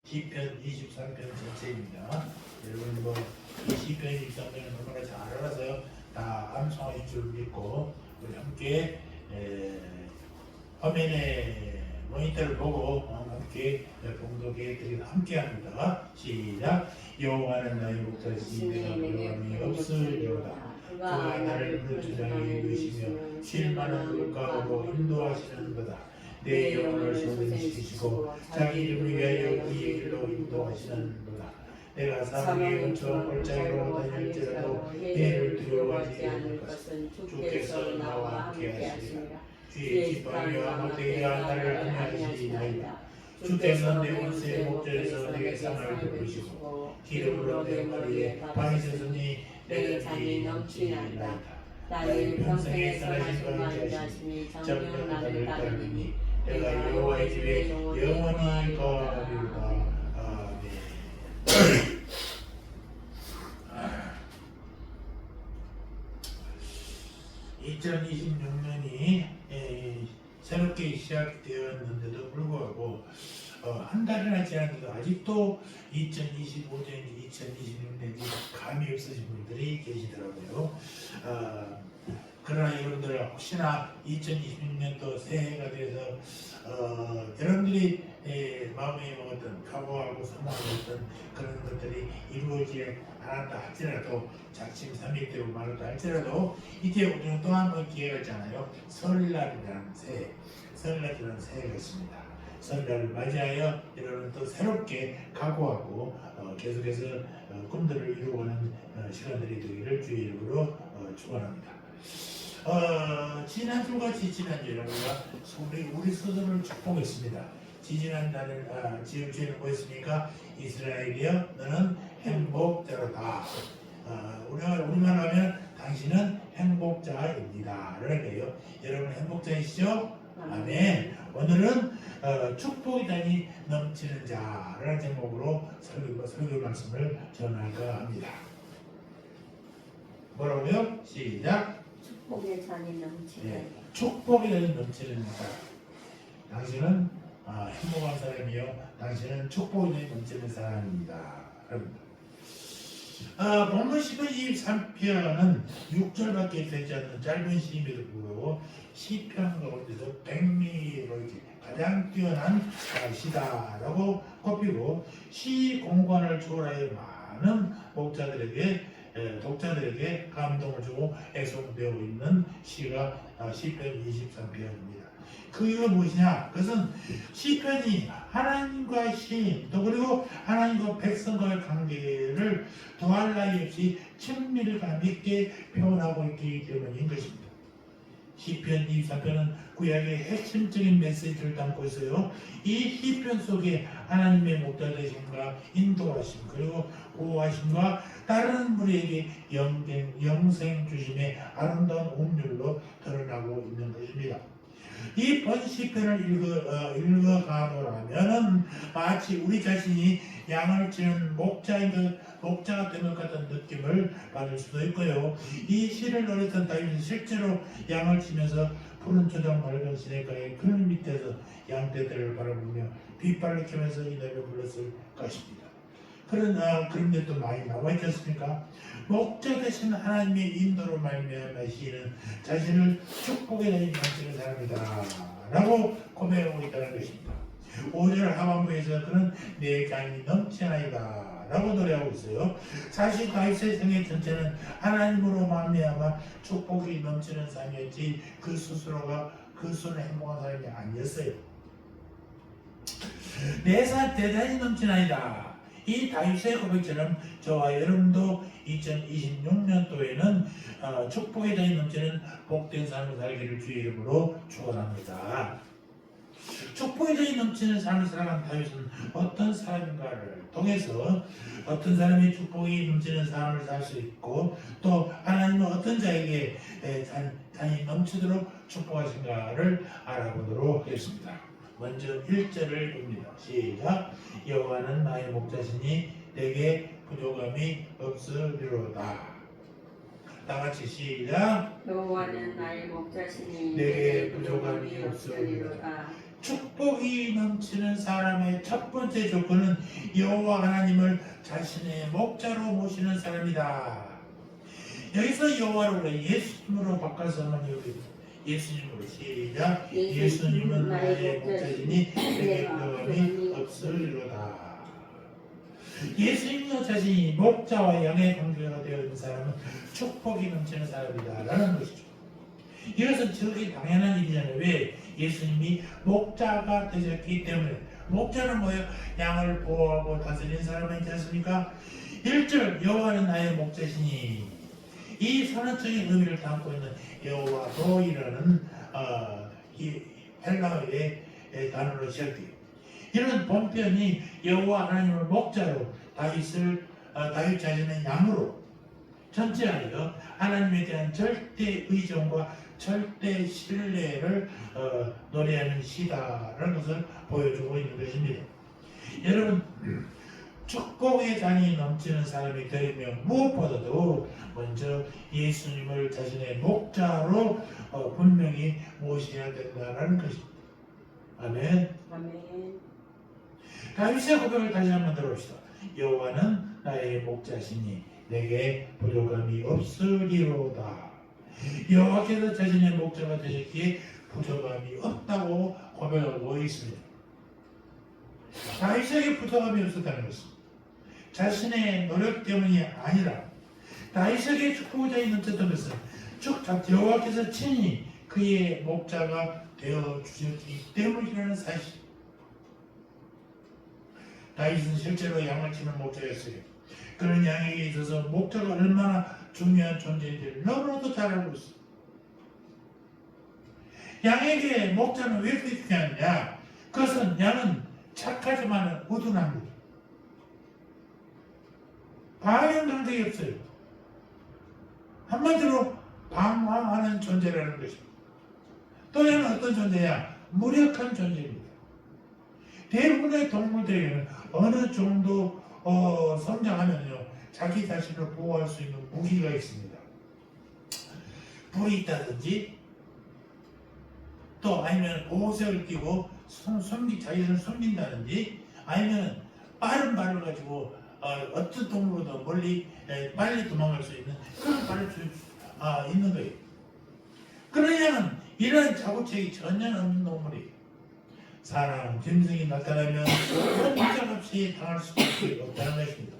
시편 23편 전체입니다. 여러분 이 시편 23편을 너무나 잘 알아서 다 암송하실 줄 믿고 우리 함께 화면에 모니터를 보고 함께 봉독해 드리고 함께합니다. 시작. 여호와는 나의 목자시니 내가 부족함이 없으리로다. 그가 나를 그 주장에 이르시며 쉴 만한 물가로 인도하시는 거다. 내 영혼을 소생시키시고 자기 이름을 위하여 그의 길로 인도하시는 거다. 내가 사망의 은총 골짜기로 다닐지라도 해를 두려워하지 않을 것은 주께서 나와 함께하시리라. 주의 지팡이와 막대기가 나를 안위하시리이다. 주께서 내 원수의 목전에서 내게 상을 베푸시고 기름으로 내 머리에 빵이 섰으니 내가 잔이 넘치나이다. 나를 평생에 선하신 분만 인자하시니 정령 나를 따르니 내가 여호와의 집에 영원히 거하리로다. 아멘. 2026년이 새롭게 시작되었는데도 불구하고 한 달이나 지났는데도 아직도 2025년인지 2026년인지 감이 없으신 분들이 계시더라고요. 그러나 여러분들 혹시나 2026년도 새해가 돼서 여러분들이 마음에 먹었던 각오하고 소망했던 그런 것들이 이루어지지 않았다 할지라도 작심삼일 되고 말았다 할지라도 이제 우리는 또 한 번 기회가 있잖아요. 설날이라는 새해, 설날이라는 새해가 있습니다. 설날을 맞이하여 여러분 또 새롭게 각오하고 계속해서 꿈들을 이루어가는 시간들이 되기를 주의 이름으로 축원합니다. 지난주같이 지난주 여러분과 우리 스스로를 축복했습니다. 지지난달을 지금 주에는 뭐였습니까? 이스라엘이여 너는 행복자로다. 우리만 하면 당신은 행복자입니다. 그러니까요. 여러분 행복자이시죠? 아멘. 오늘은 축복이 다니 넘치는 자라는 제목으로 설교 말씀을 전할까 합니다. 뭐라고요? 시작. 축복의 잔이 넘치는 네, 축복이 다니 넘치는 자. 당신은 행복한 사람이요. 당신은 축복이 다니 넘치는 사람입니다. 본문 시편 23편은 6절밖에 되지 않는 짧은 시임에도 불구하고 시편 가운데서 백미로 가장 뛰어난 시다라고 꼽히고 시 공간을 초월하여 많은 독자들에게 감동을 주고 애송되어 있는 시가 시편 23편입니다. 그 이유가 무엇이냐? 그것은 시편이 하나님과 시인 또 그리고 하나님과 백성과의 관계를 더할 나위 없이 친밀감 있게 표현하고 있기 때문인 것입니다. 시편 23편은 구약의 핵심적인 메시지를 담고 있어요. 이 시편 속에 하나님의 목자 되심과 인도하심 그리고 보호하심과 다른 무리에게 영생 주심의 아름다운 운율로 드러나고 있는 것입니다. 이 번시편을 읽어가노라면은 마치 우리 자신이 양을 치는 목자가 된 것 같은 느낌을 받을 수도 있고요. 이 시를 노렸던 다윗은 실제로 양을 치면서 푸른 초장 맑은 시냇가의 그늘 밑에서 양떼들을 바라보며 빗발을 켜면서 이 노래를 불렀을 것입니다. 그런 데도 많이 나와 있지 않습니까? 목자 되신 하나님의 인도로 말미암아 시인은 자신을 축복에 다닌 넘치는 사람이다 라고 고백하고 있다는 것입니다. 5절 하반부에서 그는 내 강이 넘치나이다 라고 노래하고 있어요. 사실 다윗의 생애 전체는 하나님으로 말미암아 축복이 넘치는 삶이었지 그 스스로는 행복한 사람이 아니었어요. 내 삶 대단히 넘치나이다. 이 다윗의 고백처럼 저와 여러분도 2026년도에는 축복에 대해 넘치는 복된 삶을 살기를 주의 이름으로 축원합니다. 축복에 대해 넘치는 삶을 살아가는 다윗은 어떤 사람인가를 통해서 어떤 사람이 축복이 넘치는 삶을 살 수 있고 또 하나님은 어떤 자에게 잔이 넘치도록 축복하신가를 알아보도록 하겠습니다. 먼저 1절을 봅니다. 시작. 여호와는 나의 목자시니 내게 부족함이 없으리로다. 다같이 시작. 여호와는 나의 목자시니 내게 부족함이 없으리로다. 축복이 넘치는 사람의 첫 번째 조건은 여호와 하나님을 자신의 목자로 모시는 사람이다. 여기서 여호와를 우리 예수님으로 바꿔서 한번 여기 예수님으로 시작. 예수님은 나의 목자시니 내게 부족함이 없으리로다. 예수님 자신이 목자와 양의 관계가 되어 있는 사람은 축복이 넘치는 사람이다라는 것이죠. 이것은 저기 당연한 일이잖아요. 왜? 예수님이 목자가 되셨기 때문에. 목자는 뭐예요? 양을 보호하고 다스리는 사람이지 않습니까? 1절 여호와는 나의 목자시니, 이 선언적인 의미를 담고 있는 여호와도이라는 이 헬라어의 단어로 시작돼요. 이런 본편이 여호와 하나님을 목자로 다윗 자신의 양으로 전제하여 하나님에 대한 절대 의존과 절대 신뢰를 노래하는 시다라는 것을 보여주고 있는 것입니다. 여러분, 축복의 잔이 넘치는 사람이 되려면 무엇보다도 먼저 예수님을 자신의 목자로 분명히 모셔야 된다는 것입니다. 아멘. 아멘. 다윗의 고백을 다시 한번 들어봅시다. 여호와는 나의 목자시니 내게 부족함이 없으리로다. 여호와께서 자신의 목자가 되셨기에 부족함이 없다고 고백하고 있습니다. 다윗에게 부족함이 없었다는 것은 자신의 노력 때문이 아니라 다윗에게 축복이 넘쳤던 것은 여호와께서 친히 그의 목자가 되어 주셨기 때문이라는 사실. 다윗은 실제로 양을 치는 목자였어요. 그런 양에게 있어서 목자가 얼마나 중요한 존재인지를 너무나도 잘 알고 있어요. 양에게 목자는 왜 그렇게 중요하냐? 그것은 양은 착하지만 우둔합니다. 반영 능력이 없어요. 한마디로 방황하는 존재라는 것입니다. 또 양은 어떤 존재냐? 무력한 존재입니다. 대부분의 동물들에게는 어느 정도 성장하면요, 자기 자신을 보호할 수 있는 무기가 있습니다. 불이 있다든지, 또 아니면 보호색을 띠고 자기를 숨긴다든지, 아니면 빠른 발을 가지고 어떤 동물보다 빨리 도망갈 수 있는 그런 발을 있는 거예요. 그러냐면 이런 자구책이 전혀 없는 동물이에요. 사람, 짐승이 나타나면 꼼짝없이 당할 수밖에 없다는 것입니다.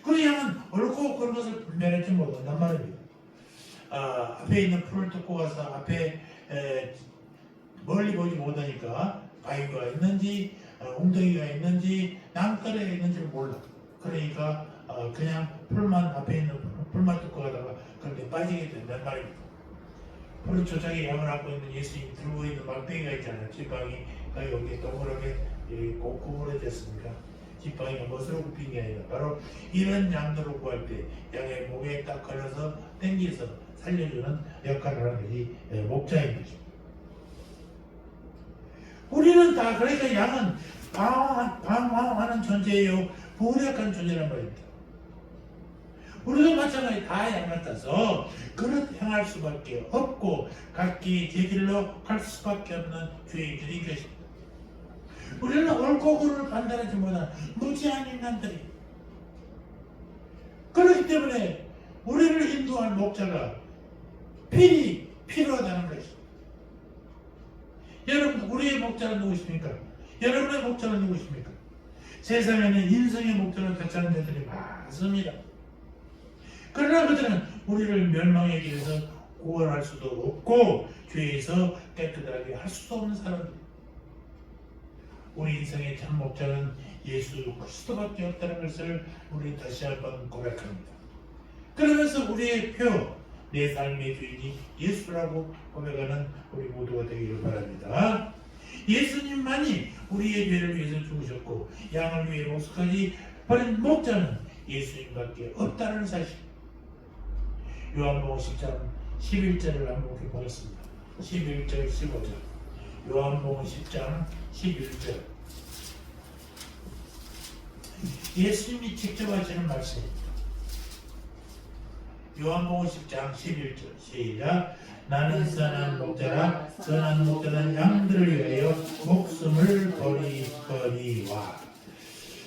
그러면 옳고 그런 것을 분별하지 못한단 말입니다. 앞에 있는 풀을 뜯고 가서 앞에 멀리 보지 못하니까 바위가 있는지 웅덩이가 있는지 남가래가 있는지를 몰라. 그러니까 그냥 앞에 있는 풀만 뜯고 가다가 그런데 빠지게 된단 말입니다. 풀을 조작에 양을 안고 있는 예수님이 들고 있는 막대기가 있잖아요. 지팡이 여기 동그랗게 구부러졌습니까? 지팡이가 멋으로 굽힌 게 아니라 바로 이런 양들을 구할 때 양의 목에 딱 걸려서 당겨서 살려주는 역할을 하는 것이 목자인 것입니다. 우리는 다 그러니까 양은 방황하는 존재예요. 무력한 존재란 말입니다. 우리도 마찬가지 다 양 같아서 그렇게 행할 수밖에 없고 각기 제 길로 갈 수밖에 없는 죄인들인 것입니다. 우리는 옳고 그름을 판단하지 못한 무지한 인간들이. 그렇기 때문에 우리를 인도할 목자가 필요하다는 것입니다. 여러분, 우리의 목자는 누구십니까? 여러분의 목자는 누구십니까? 세상에는 인생의 목자를 갖추는 자들이 많습니다. 그러나 그들은 우리를 멸망의 길에서 구원할 수도 없고 죄에서 깨끗하게 할 수도 없는 사람들. 우리 인생의 참 목자는 예수 그리스도밖에 없다는 것을 우리 다시 한번 고백합니다. 그러면서 우리의 표, 내 삶의 주인이 예수라고 고백하는 우리 모두가 되기를 바랍니다. 예수님만이 우리의 죄를 위해서 죽으셨고 양을 위해 목숨까지 버린 목자는 예수님밖에 없다는 사실. 요한복음 10장 11절을 한번 보겠습니다. 11절 15절. 요한복음 10장 11절. 예수님이 직접 하시는 말씀입니다. 요한복음 10장 11절 시작. 나는 선한 목자라 선한 목자는 양들을 위하여 목숨을 버리거니와.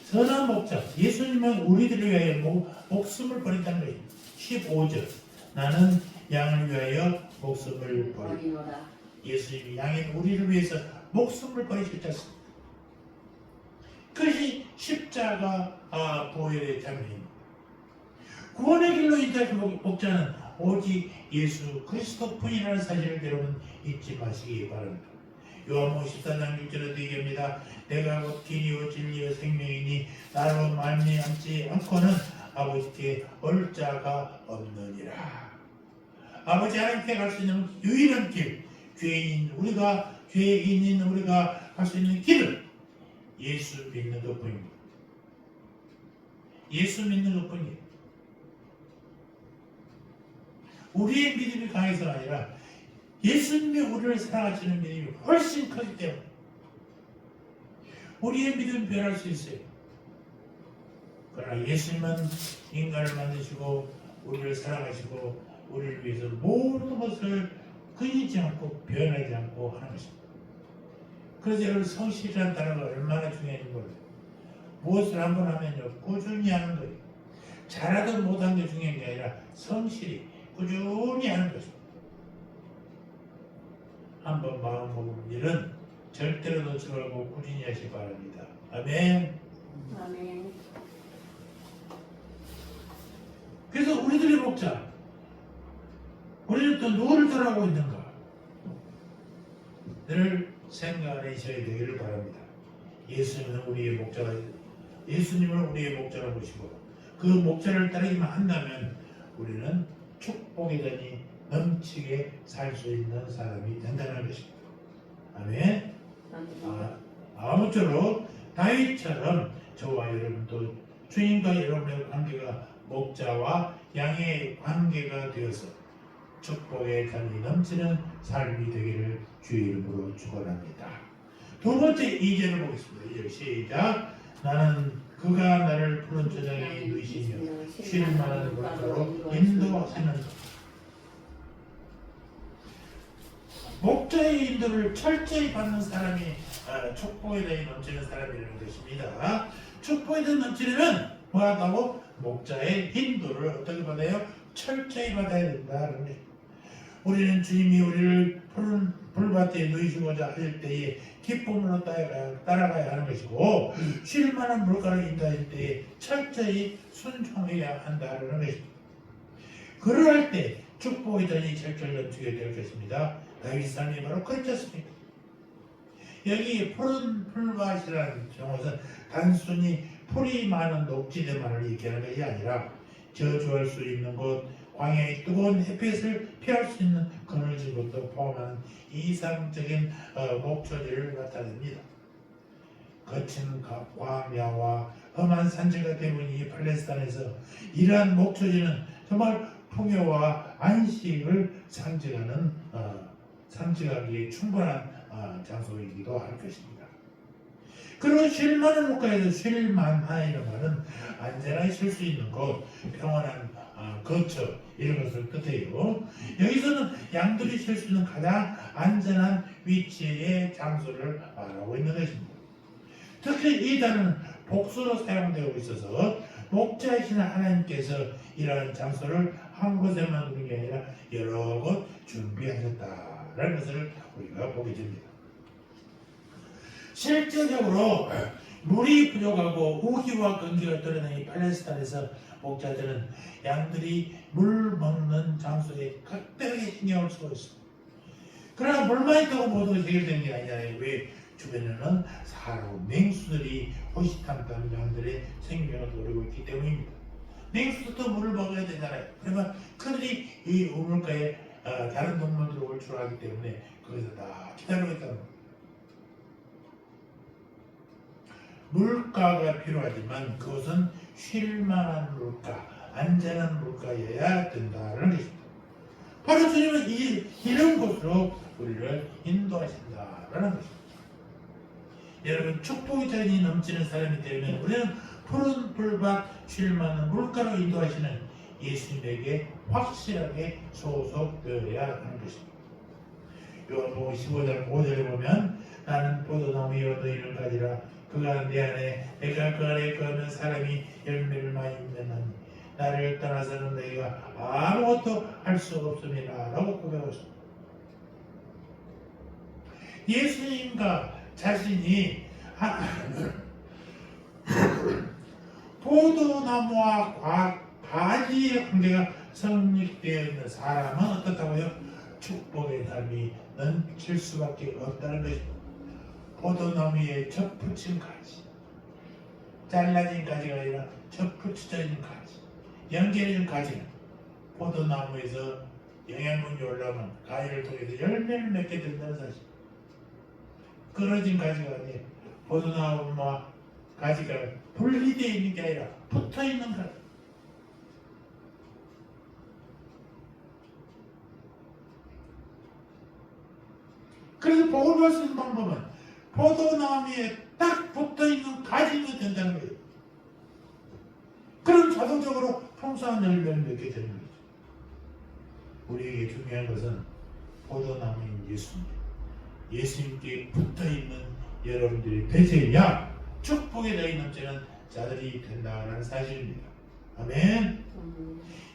선한 목자 예수님은 우리들을 위하여 목숨을 버린다는 거예요. 15절 나는 양을 위하여 목숨을 버리노라. 예수님이 양인 우리를 위해서 목숨을 버리셨지 않습니까? 그것이 십자가 보혈의 장면입니다. 구원의 길로 인도하신 목자는 오직 예수 그리스도뿐이라는 사실을 여러분 잊지 마시기 바랍니다. 요한복음 14장 6절에도 얘기합니다. 내가 곧 길이요 진리요 생명이니 나로 말미암지 않고는 아버지께 올 자가 없느니라. 아버지 하나님께 갈 수 있는 유일한 길, 죄인인 우리가 갈 수 있는 길은 예수 믿는 것뿐입니다. 예수 믿는 것뿐이에요. 우리의 믿음이 강해서가 아니라 예수님이 우리를 사랑하시는 믿음이 훨씬 크기 때문에 우리의 믿음은 변할 수 있어요. 그러나 예수님은 인간을 만드시고 우리를 사랑하시고 우리를 위해서 모든 것을 끊이지 않고 변하지 않고 하는 것입니다. 그래서 여러분 성실이라는 단어가 얼마나 중요한 거예요. 무엇을 한번 하면요 꾸준히 하는 거예요. 잘하든 못하는 게 중요한 게 아니라 성실히 꾸준히 하는 것입니다. 한번 마음먹은 일은 절대로 놓지 말고 꾸준히 하시기 바랍니다. 아멘. 아멘. 그래서 우리들의 목자, 우리는 또 누구를 따라가고 있는가? 늘 생각하셔야 되기를 바랍니다. 예수님은 우리의 목자가, 예수님을 우리의 목자로 보시고 그 목자를 따르기만 한다면 우리는 축복의 전이 넘치게 살 수 있는 사람이 된다는 것입니다. 아멘. 아무쪼록 다윗처럼 저와 여러분도 주님과 여러분의 관계가 목자와 양의 관계가 되어서 축복의 잔이 넘치는 삶이 되기를 주의 이름으로 축원합니다. 두 번째 2절을 보겠습니다. 2절 시작. 나는 그가 나를 푸른 저장에 인도하시며 쉴 만한 물가로 인도하시는 목자의 인도를 철저히 받는 사람이 축복에 대해 넘치는 사람이라는 것입니다. 축복에 대해 넘치려면 뭐하다고? 목자의 인도를 어떻게 받아요? 철저히 받아야 된다는 거예요. 우리는 주님이 우리를 푸른 풀밭에 누이시고자 하실 때에 기쁨으로 따라가야 하는 것이고 쉴 만한 물가를 인도할 때에 철저히 순종해야 한다는 것입니다. 그러할 때 축복의 전이 철저히 넘치게 될 것입니다. 다윗 삶이 바로 그렇지 않습니까? 여기 푸른 풀밭이라는 경우는 단순히 풀이 많은 녹지대만을 얘기하는 것이 아니라 저주할 수 있는 곳, 광야의 뜨거운 햇빛을 피할 수 있는 그늘진 곳도 포함하는 이상적인 목초지를 나타냅니다. 거친 광야와 험한 산지가 되는 이 팔레스타인에서 이러한 목초지는 정말 풍요와 안식을 상징하기에 충분한 장소이기도 할 것입니다. 그리고 쉴만한 물가에서 쉴만하이는 말은 안전하게 쉴 수 있는 곳, 평온한 거처 이런 것을 뜻해요. 여기서는 양들이 쉴 수 있는 가장 안전한 위치의 장소를 말하고 있는 것입니다. 특히 이 단어는 복수로 사용되고 있어서 목자이신 하나님께서 이러한 장소를 한 곳에만 두는 게 아니라 여러 곳 준비하셨다라는 것을 우리가 보게 됩니다. 실제적으로 물이 부족하고 우기와 건기가 드러난 이 팔레스타인에서 목자들은 양들이 물 먹는 장소에 각별하게 신경을 쓰고 있습니다. 그러나 물만 있다고 모든 것이 해결되는 게 아니라 왜 주변에는 사람과 맹수들이 호시탐탐 양들의 생명을 노리고 있기 때문입니다. 맹수도 물을 먹어야 되잖아요. 그러면 그들이 이 우물가에 다른 동물들을 올출하기 때문에 거기서 다 기다리고 있다는 겁니다. 물가가 필요하지만 그것은 쉴만한 물가, 안전한 물가여야 된다는 것입니다. 바로 주님은 이런 곳으로 우리를 인도하신다는 것입니다. 여러분 축복의 잔이 넘치는 사람이 되면 우리는 푸른 풀밭 쉴만한 물가로 인도하시는 예수님에게 확실하게 소속되어야 하는 것입니다. 요한복음 15장 5절에 보면 나는 포도나무여 너희를 가지라 그가 내 안에 내가 그 안에 거하면 사람이 열매를 많이 맺나니 나를 떠나서는 너희가 아무것도 할 수 없음이라 라고 고백하셨습니다. 예수님과 자신이 포도나무와 가지의 관계가 성립되어 있는 사람은 어떻다고요? 축복의 삶이 넘칠 수밖에 없다는 것입니다. 포도나무에 접붙인 가지, 잘라진 가지가 아니라 접붙여져 있는 가지, 연결된 가지는 포도나무에서 영양분이 올라오면 가지를 통해서 열매를 맺게 된다는 사실. 끊어진 가지가 아니에요. 포도나무와 가지가 분리되어 있는 게 아니라 붙어 있는 가지. 그래서 복을 받을 수 있는 방법은 포도나무에 딱 붙어 있는 가지가 된다는 거예요. 그럼 자동적으로 풍성한 열매를 맺게 되는 거죠. 우리에게 중요한 것은 포도나무인 예수님. 예수님께 붙어 있는 여러분들이 되셔야 축복에 더해 넘치는 자들이 된다는 사실입니다. 아멘.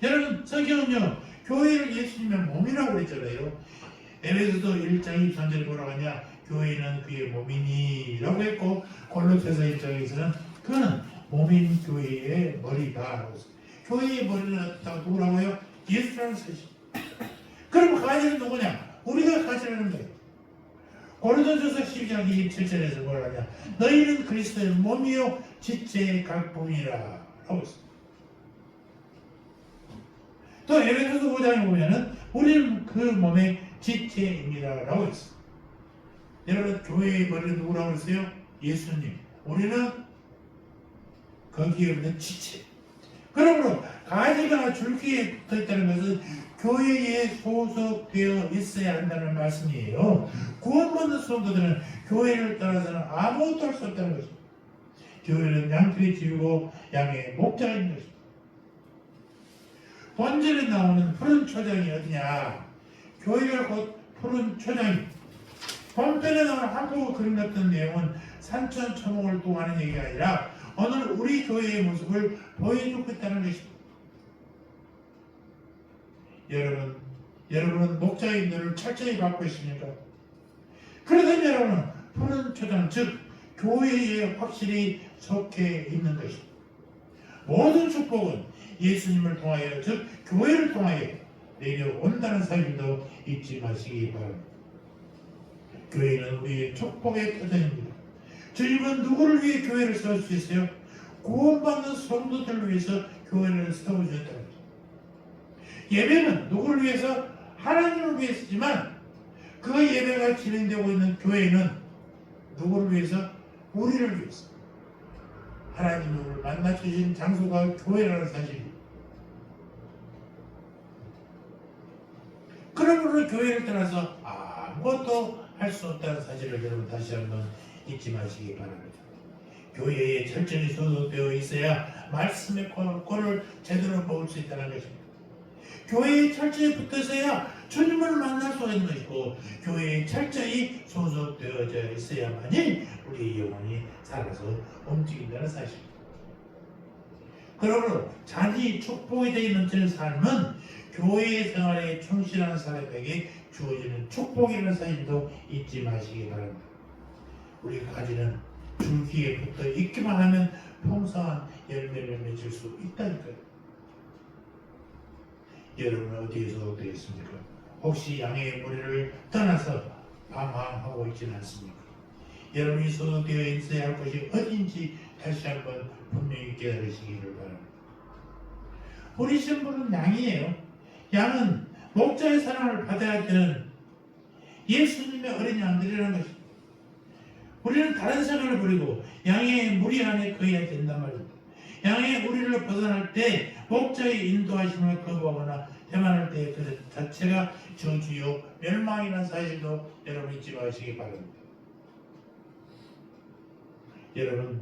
여러분, 성경은요, 교회를 예수님의 몸이라고 그랬잖아요. 에베소서 1장 23절에 뭐라고 하냐? 교회는 그의 몸이니 라고 했고, 골로새서 1장에서는 그는 몸인 교회의 머리다. 교회의 머리는 어떻다고 누구라고요? 예수라는 사실. 그럼 가지는 누구냐? 우리가 가지라는 거예요. 고린도전서 12장 27절에서 뭐라 하냐? 너희는 그리스도의 몸이요 지체의 각본이라 라고 했습니다. 또 에베소서 5장에 보면은 우리는 그 몸의 지체입니다 라고 했습니다. 여러분, 교회의 머리는 누구라고 했어요? 예수님. 우리는 거기에 있는 지체. 그러므로 가지가 줄기에 붙어있다는 것은 교회에 소속되어 있어야 한다는 말씀이에요. 구원받는 성도들은 교회를 떠나서는 아무것도 할 수 없다는 것입니다. 교회는 양털이 지우고 양의 목자인 것입니다. 본절에 나오는 푸른 초장이 어디냐? 교회가 곧 푸른 초장입니다. 본편에 나오는 한국 그림 같은 내용은 산천초목을 통하는 얘기가 아니라 오늘 우리 교회의 모습을 보여주고 있다는 것입니다. 여러분은 목자의 인도를 철저히 받고 있습니까? 그러면 여러분은 푸른 초장, 즉 교회에 확실히 속해 있는 것입니다. 모든 축복은 예수님을 통하여, 즉 교회를 통하여 내려온다는 사실도 잊지 마시기 바랍니다. 교회는 우리의 축복의 터전입니다. 주님은 누구를 위해 교회를 세울 수 있어요? 구원받는 성도들을 위해서 교회를 세워주셨다는 거죠. 예배는 누구를 위해서? 하나님을 위해서지만 그 예배가 진행되고 있는 교회는 누구를 위해서? 우리를 위해서. 하나님을 만나주신 장소가 교회라는 사실입니다. 그러므로 교회를 떠나서 아무것도 할 수 없다는 사실을 여러분 다시 한번 잊지 마시기 바랍니다. 교회에 철저히 소속되어 있어야 말씀의 꼴을 제대로 먹을 수 있다는 것입니다. 교회에 철저히 붙어서야 주님을 만날 수 있는 것이고, 교회에 철저히 소속되어져 있어야만이 우리 영혼이 살아서 움직인다는 사실입니다. 그러므로 자기 축복이 되어 넘치는 삶은 교회 생활에 충실한 사람에게 주어지는 축복이라는 사실도 잊지 마시기 바랍니다. 우리 가지는 줄기에 붙어 있기만 하면 풍성한 열매를 맺을 수 있다니까요. 여러분은 어디에 소속되어 있습니까? 혹시 양의 무리를 떠나서 방황하고 있지는 않습니까? 여러분이 소속되어 있어야 할 것이 어딘지 다시 한번 분명히 깨달으시기를 바랍니다. 우리 신부는 양이에요. 양은 목자의 사랑을 받아야 되는 예수님의 어린 양들이라는 것입니다. 우리는 다른 생각을 버리고 양의 무리 안에 거해야 된단 말입니다. 양의 무리를 벗어날 때 목자의 인도하심을 거부하거나 태만할 때 그 자체가 저주요 멸망이라는 사실도 여러분 잊지 마시기 바랍니다. 여러분,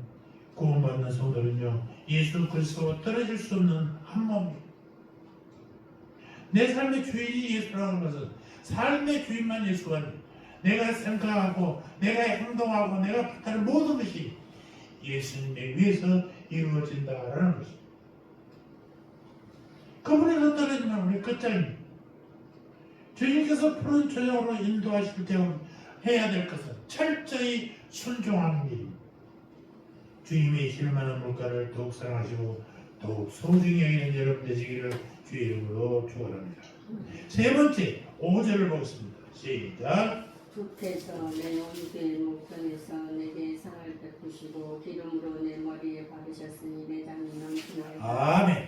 구원받는 성도는요, 예수 그리스도와 떨어질 수 없는 한 몸입니다. 내 삶의 주인이 예수라는 것은 삶의 주인만 예수가 아니에요. 내가 생각하고 내가 행동하고 내가 부탁하는 모든 것이 예수님에 의해서 이루어진다라는 것입니다. 그분에서 떨어지면 우리 끝장입니다. 주님께서 푸른 초장으로 인도하실 때 해야 될 것은 철저히 순종하는 일입니다. 주님의 실만한 물가를 더욱 사랑하시고 더욱 소중히 여기는 여러분 되시기를 주의 이름으로 축원합니다. 세 번째 5절을 보겠습니다. 시작. 주께서 내 온주의 목전에서 내게 상을 베푸시고 기름으로 내 머리에 바르셨으니 내 잔이 넘치나이다. 아멘.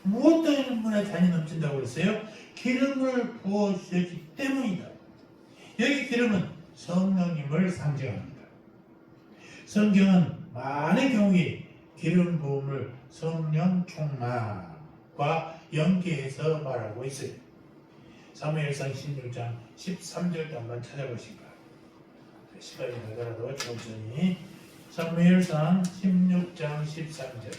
무엇 때문에 잔이 넘친다고 그랬어요? 기름을 부어주셨기 때문이다. 여기 기름은 성령님을 상징합니다. 성경은 많은 경우에 기름 부음을 성령 충만과 연계해서 말하고 있어요. 사무엘상 16장 13절도 한번 찾아보실까? 시간이 나더라도 천천히. 사무엘상 16장 13절.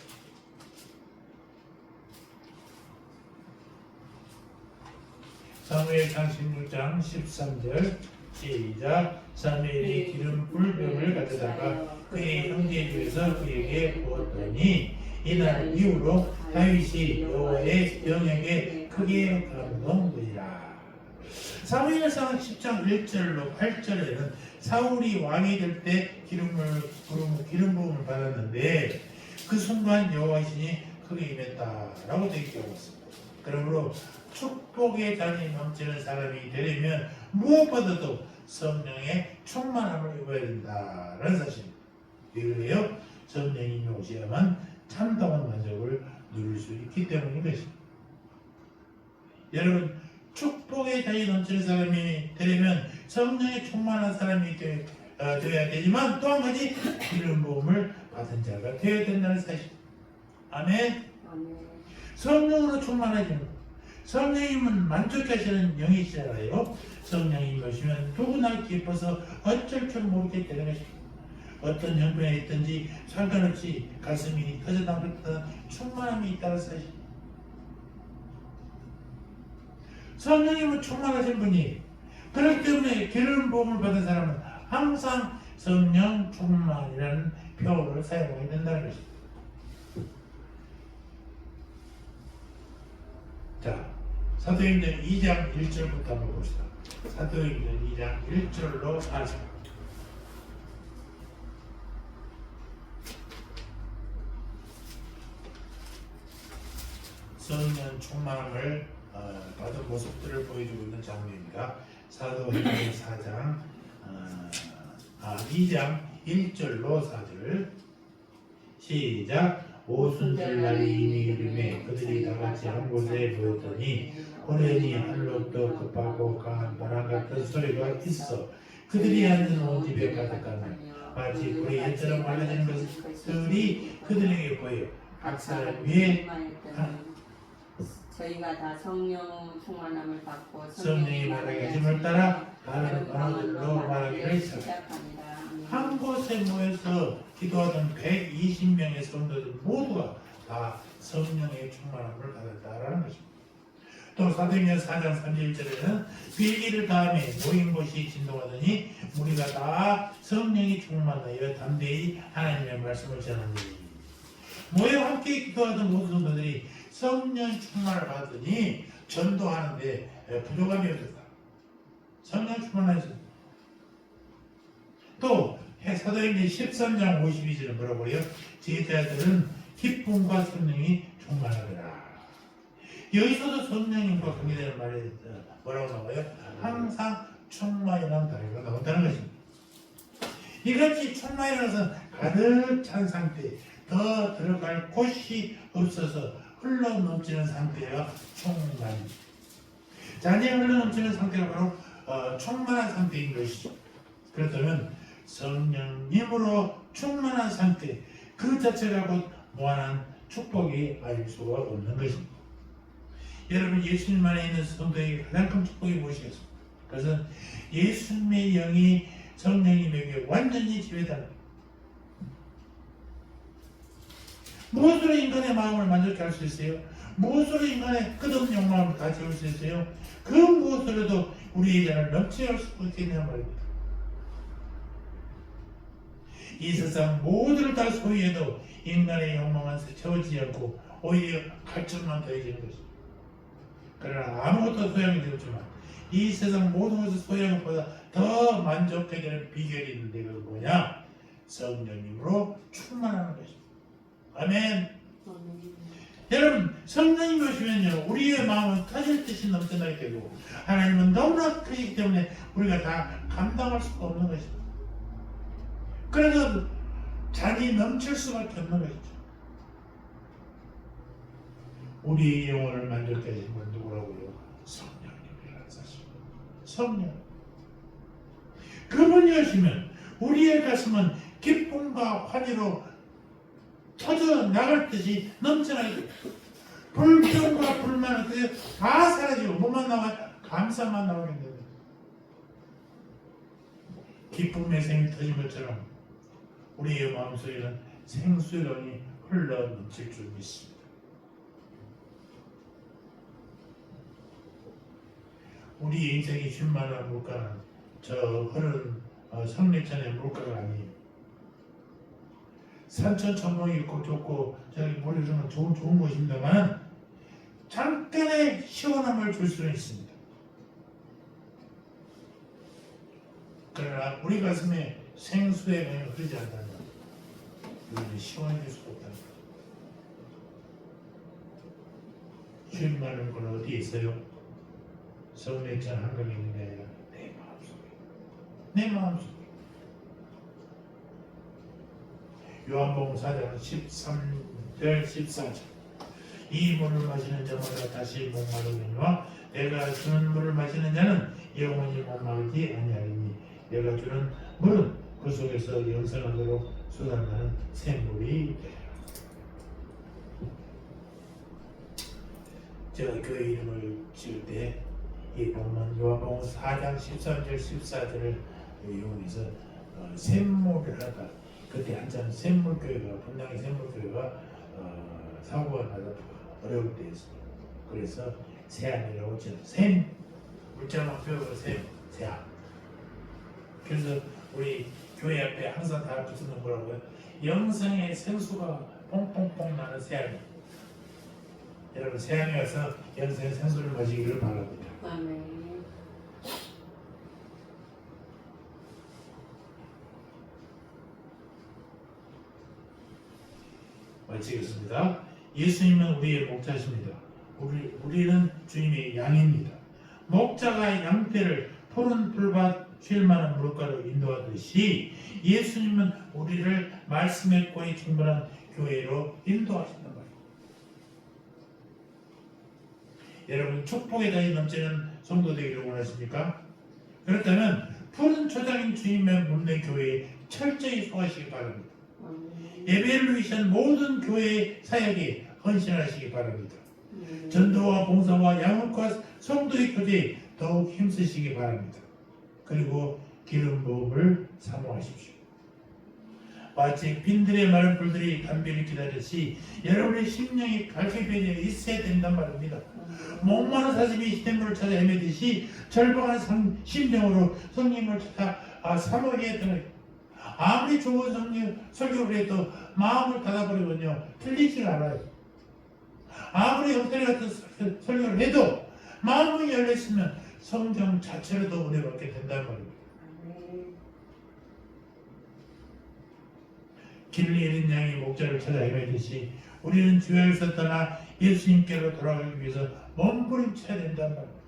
사무엘상 16장 13절 시작. 사무엘이 기름 불병을 가져다가 그의 형제 중에서 그에게 부었더니 이날 이후로 다윗이 여호와의 영에게 크게 감동되리라. 사무엘상 10장 1절로 8절에는 사울이 왕이 될 때 기름 부음을 받았는데 그 순간 여호와의 신이 크게 임했다라고 되어 있습니다. 그러므로 축복의 잔이 넘치는 사람이 되려면 무엇보다도 성령의 충만함을 입어야 된다라는 사실입니다. 그래요? 성령이 오셔야만 참다운 만족을 누릴 수 있기 때문인 것입니다. 여러분, 축복의 잔이 넘치는 사람이 되려면 성령의 충만한 사람이 되어야 되지만 또 한 가지 기름 부음을 받은 자가 되어야 된다는 사실. 아멘. 아멘. 성령으로 충만해지는 것. 성령님은 만족하시는 영이시잖아요. 성령님이 오시면 누구나 기뻐서 어쩔 줄 모르게 되는 것입니다. 어떤 형편에 있든지 상관없이 가슴이 터져나오는 충만함이 있다는 사실. 성령님은 충만하신 분이에요. 그렇기 때문에 기름 부음을 받은 사람은 항상 성령 충만이라는 표현을 사용하게 된다는 것입니다. 자, 사도행전 2장 1절부터 한번 봅시다. 사도행전 2장 1절로 4절. 성령 충만함을 받은 모습들을 보여주고 있는 장면입니다. 사도행전 2장 1절로 4절 시작. 오순절날이 이미 이름에 그들이 다같이 한 곳에 모였더니 호련히 하늘로부터 급하고 강한 바람 같은 소리가 있어 그들이 앉은 온 집에 가득하며 마치 불이 옛처럼 말라지는 것들이 그들에게 보여 각 사람 위에 저희가 다 성령 충만함을 받고 성령이 말하게 하심을 따라 다른 언어들로 말하기를 시작합니다. 한 곳에 모여서 기도하던 120명의 성도들 모두가 다 성령의 충만함을 받았다라는 것입니다. 또 사도행전 4장 31절에는 빌기를 다음에 모인 곳이 진동하더니 우리가 다 성령이 충만하여 담대히 하나님의 말씀을 전하니 모여 함께 기도하던 모든 성도들이 성령 충만을 받으니 전도하는데 부족함이 없었다. 성령 충만하였습니다. 또 사도행전 13장 52절에 뭐라고 그래요? 제자들은 기쁨과 성령이 충만하더라. 여기서도 성령님과 관계되는 말이 뭐라고 나와요? 항상 충만이라는 단어가 나온다는 것입니다. 이같이 충만이라는 것은 가득 찬 상태, 더 들어갈 곳이 없어서 흘러넘치는 상태가 충만입니다. 잔이 흘러넘치는 상태가 바로 충만한 상태인 것이죠. 그렇다면 성령님으로 충만한 상태 그 자체가 곧 무한한 축복이 아닐 수가 없는 것입니다. 여러분, 예수님 안에 있는 성도에게 가장 큰 축복이 무엇이겠습니까? 그것은 예수님의 영이 성령님에게 완전히 지배하는 겁니다. 무엇으로 인간의 마음을 만족해 할 수 있어요? 무엇으로 인간의 끝없는 욕망을 다 채울 수 있어요? 그 무엇으로도 우리의 자를 넘치게 할 수 있겠냐 말입니다. 이 세상 모두를 다 소유해도 인간의 욕망은 채워지지 않고 오히려 갈증만 더해지는 것입니다. 그러나 아무것도 소용이 되었지만 이 세상 모든 것을 소유한 것보다 더 만족하게 되는 비결이 있는데 그건 뭐냐? 성령님으로 충만하는 것입니다. 아멘. 여러분, 성령님 오시면요, 우리의 마음은 터질 듯이 넘쳐나게 되고 하나님은 너무나 크시기 때문에 우리가 다 감당할 수가 없는 것입니다. 그래서 잔이 넘칠 수밖에 없는 것이죠. 우리의 영혼을 만족해 하신 분 누구라고요? 성령님이라는 사실입니다. 성령. 그분이 오시면 우리의 가슴은 기쁨과 환희로 터져 나갈 듯이 넘쳐나게 됩니다. 불평과 불만은 그게 다 사라지고 뭐만 나와? 감사만 나오게 됩니다. 기쁨의 샘이 터진 것처럼 우리의 마음속에는 생수령이 흘러 넘칠 줄 믿습니다. 우리 인생의 쉴만한 물가는 저 흐른 성내천의 물가가 아니에요. 산천 천봉이 있고 좋고 저기 모래주는 좋은 곳입니다만 잠깐의 시원함을 줄 수는 있습니다. 그러나 우리 가슴에 생수의 강이 흐르지 않다면 우리는 시원해질 수가 없다는 거죠. 쉴만한 건 어디에 있어요? 성내천 한강에 있는 게 아니라 내 마음속에. 내 마음속에. 요한복음 4장 13절 14절 이 물을 마시는 자마다 다시 목마르거니와 내가 주는 물을 마시는 자는 영원히 목마르지 아니하리니 내가 주는 물은 그 속에서 영생하도록 솟아나는 샘물이 되리라. 제가 교회 이름을 지을 때 이 본문 요한복음 4장 13절 14절을 이용해서 샘물을 하다. 그때 한참 샘물교회가 분당의 샘물교회가 사고가 나서 어려울 때였습니다. 그래서 세암이라고 지었어요. 샘 물자만 표현으로 세암. 그래서 우리 교회 앞에 항상 다 붙이는 거라고요. 영성의 생수가 뽕뽕뽕 나는 세암이. 여러분 세암에 와서 영성의 생수를 마시기를 바랍니다. 아멘. 마치겠습니다. 예수님은 우리의 목자십니다. 우리는 주님의 양입니다. 목자가 양떼를 푸른 풀밭 쉴 만한 물가로 인도하듯이 예수님은 우리를 말씀의 꼴이 충분한 교회로 인도하신단 말입니다. 여러분 축복의 달이 넘치는 성도 되기를 원하십니까? 그렇다면 푸른 초장인 주님의 묻는 교회에 철저히 소화하시기 바랍니다. 예배를 위한 모든 교회의 사역에 헌신하시기 바랍니다. 전도와 봉사와 양육과 성도의 교제에 더욱 힘쓰시기 바랍니다. 그리고 기름 부음을 사모하십시오. 마치 빈들의 마른 불들이 담비를 기다리듯이 여러분의 심령이 밝게 변해 있어야 된단 말입니다. 목마른 사슴이 시냇물을 찾아 헤매듯이 절박한 심령으로 성령을 찾아 사모하게 되는 아무리 좋은 설교를 해도 마음을 닫아버리면요 틀리지가 않아요. 아무리 엉터리 같은 설교를 해도 마음이 열렸으면 성경 자체로도 은혜 받게 된단 말입니다. 길을 잃은 양이 목자를 찾아 헤매듯이 우리는 죄에서 떠나 예수님께로 돌아가기 위해서 몸부림쳐야 된단 말입니다.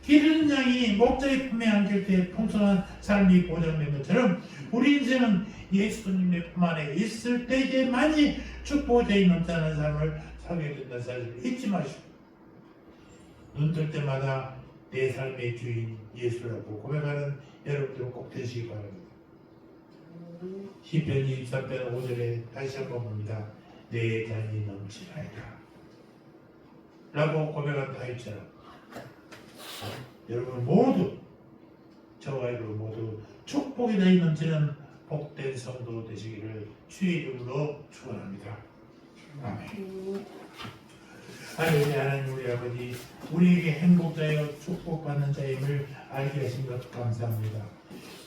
길 잃은 양이 목자의 품에 안길 때 풍성한 삶이 보장된 것처럼 우리 인생은 예수님의 품 안에 있을 때에만이 축복이 넘쳐나는 삶을 살게 된다는 사실을 잊지 마시고 눈 뜰 때마다 내 삶의 주인 예수라고 고백하는 여러분들 꼭 되시기 바랍니다. 시편 23편 5절에 다시 한번 봅니다. 내 잔이 넘치나이다 라고 고백한 다윗처럼 여러분 모두 저와 여러분 모두 축복이 다이 넘치는 복된 성도 되시기를 주의 이름으로 축원합니다. 아멘. 하늘의 하나님 우리 아버지, 우리에게 행복자여 축복받는 자임을 알게 하신 것 감사합니다.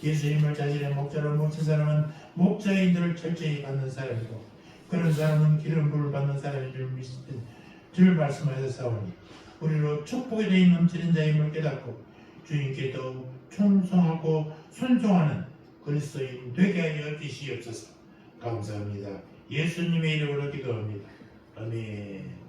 예수님을 자신의 목자로 모신 사람은 목자인 줄 철저히 받는 사람이고, 그런 사람은 기름 부을 받는 사람인 줄 말씀하셨사오니, 우리로 축복에 대해 넘치는 자임을 깨닫고 주님께 더욱 충성하고 순종하는 그리스도인 되게 하여 주시옵소서. 감사합니다. 예수님의 이름으로 기도합니다. 아멘.